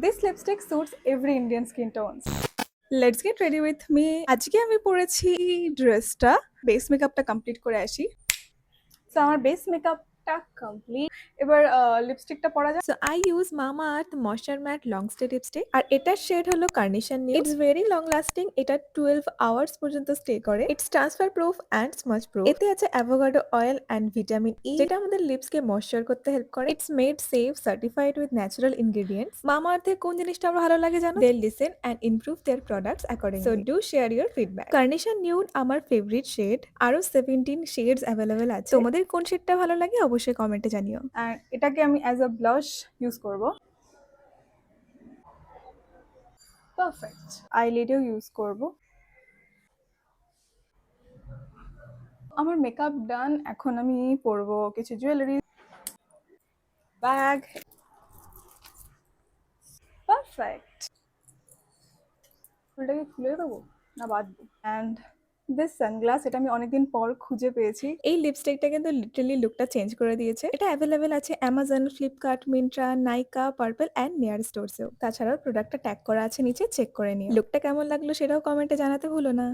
This lipstick suits every Indian skin tones. Let's get ready with me. আজকে আমি পরেছি ড্রেসটা বেস মেকআপটা কমপ্লিট করে আসি। সো আমার বেস মেকআপটা কমপ্লিট। এবার লিপস্টিকটা পরা যাক। So I use Mamaearth Moisture Matte Long Stay Lipstick আর এটার শেড হলো carnation nude. It's very long lasting, এটা 12 আওয়ার্স পর্যন্ত স্টে করে। It's transfer proof and smudge proof. এতে আছে avocado oil and vitamin E, যেটা আমাদের লিপসকে ময়শ্চার করতে হেল্প করে। It's made safe, certified with natural ingredients. মামাআর্থের কোন জিনিসটা আমার ভালো লাগে জানো? They listen and improve their products accordingly. So do share your feedback. Carnation nude আমার ফেভারিট শেড, আরো 17 শেডস অ্যাভেলেবেল আছে। তোমাদের কোন শেডটা ভালো লাগে অবশ্যই কমেন্টে জানিও। অ্যান্ড এটাকে আমি অ্যাজ আ ব্লাশ ইউজ করব। পারফেক্ট। আইলিডেও ইউজ করব। আমার মেকআপ ডান। এখন আমি পরবো কিছু জুয়েলারি, ব্যাগ। পারফেক্ট। ফুলটাকে খুলে দেবো না বাদ দিই? অ্যান্ড দিস সানগ্লাস, এটা আমি অনেকদিন পর খুঁজে পেয়েছি। এই লিপস্টিকটা কিন্তু লিটারালি লুকটা চেঞ্জ করে দিয়েছে। এটা অ্যাভেলেবেল আছে Amazon, Flipkart, Myntra, Nykaa, Purplle and near স্টোরসেও। তাছাড়াও প্রোডাক্টটা ট্যাগ করা আছে নিচে, চেক করে নিও। লুকটা কেমন লাগলো সেটাও কমেন্টে জানাতে ভুলো না।